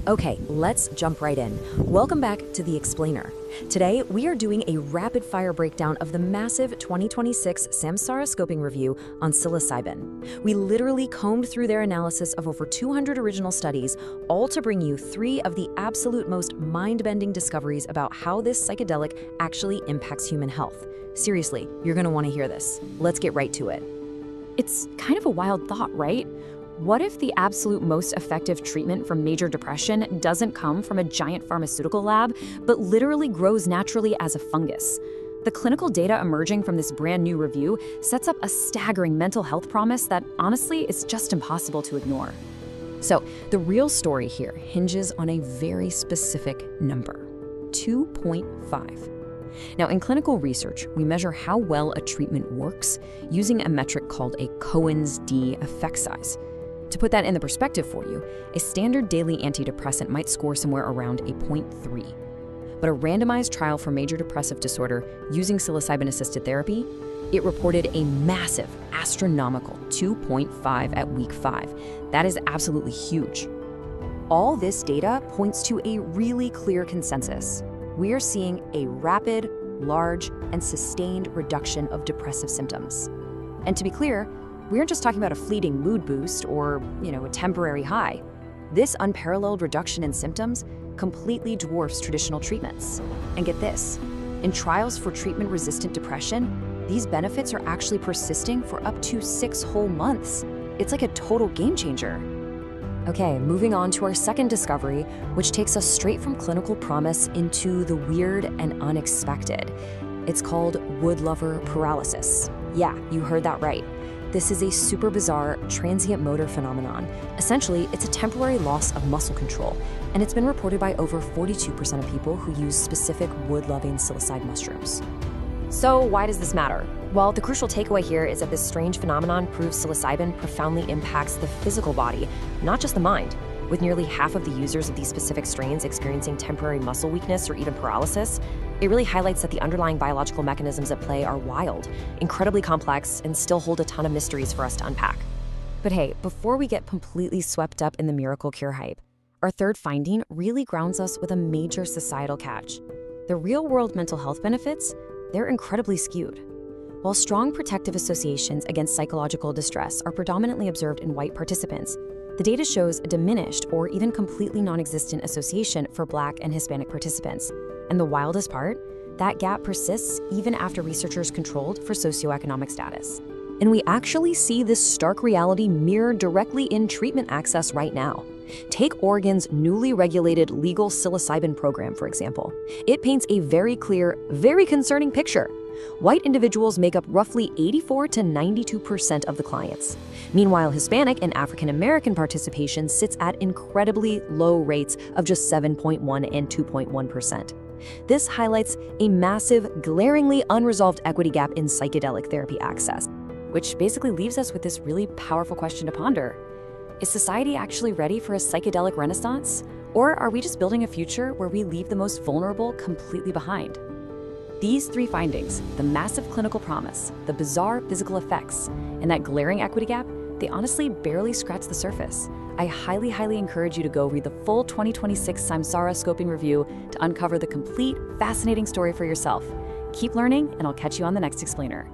Okay, let's jump right in. Welcome back to The Explainer. Today, we are doing a rapid-fire breakdown of the massive 2026 Samsara Scoping Review on psilocybin. We literally combed through their analysis of over 200 original studies, all to bring you 3 of the absolute most mind-bending discoveries about how this psychedelic actually impacts human health. Seriously, you're going to want to hear this. Let's get right to it. It's kind of a wild thought, right? What if the absolute most effective treatment for major depression doesn't come from a giant pharmaceutical lab, but literally grows naturally as a fungus? The clinical data emerging from this brand new review sets up a staggering mental health promise that honestly is just impossible to ignore. So, the real story here hinges on a very specific number, 2.5. Now, in clinical research, we measure how well a treatment works using a metric called a Cohen's d effect size. To put that in the perspective for you, a standard daily antidepressant might score somewhere around a 0.3. But a randomized trial for major depressive disorder using psilocybin-assisted therapy, it reported a massive, astronomical 2.5 at week 5. That is absolutely huge. All this data points to a really clear consensus. We are seeing a rapid, large, and sustained reduction of depressive symptoms. And to be clear, we aren't just talking about a fleeting mood boost or, a temporary high. This unparalleled reduction in symptoms completely dwarfs traditional treatments. And get this, in trials for treatment-resistant depression, these benefits are actually persisting for up to 6 whole months. It's like a total game changer. Okay, moving on to our second discovery, which takes us straight from clinical promise into the weird and unexpected. It's called wood lover paralysis. Yeah, you heard that right. This is a super bizarre transient motor phenomenon. Essentially, it's a temporary loss of muscle control, and it's been reported by over 42% of people who use specific wood-loving psilocybin mushrooms. So why does this matter? Well, the crucial takeaway here is that this strange phenomenon proves psilocybin profoundly impacts the physical body, not just the mind. With nearly half of the users of these specific strains experiencing temporary muscle weakness or even paralysis, it really highlights that the underlying biological mechanisms at play are wild, incredibly complex, and still hold a ton of mysteries for us to unpack. But hey, before we get completely swept up in the miracle cure hype, our third finding really grounds us with a major societal catch. The real-world mental health benefits, they're incredibly skewed. While strong protective associations against psychological distress are predominantly observed in white participants, the data shows a diminished or even completely non-existent association for Black and Hispanic participants. And the wildest part, that gap persists even after researchers controlled for socioeconomic status. And we actually see this stark reality mirrored directly in treatment access right now. Take Oregon's newly regulated legal psilocybin program, for example. It paints a very clear, very concerning picture. White individuals make up roughly 84 to 92% of the clients. Meanwhile, Hispanic and African American participation sits at incredibly low rates of just 7.1 and 2.1%. This highlights a massive, glaringly unresolved equity gap in psychedelic therapy access, which basically leaves us with this really powerful question to ponder. Is society actually ready for a psychedelic renaissance? Or are we just building a future where we leave the most vulnerable completely behind? These 3 findings, the massive clinical promise, the bizarre physical effects, and that glaring equity gap, they honestly barely scratch the surface. I highly, highly encourage you to go read the full 2026 Samsara Scoping Review to uncover the complete, fascinating story for yourself. Keep learning, and I'll catch you on the next explainer.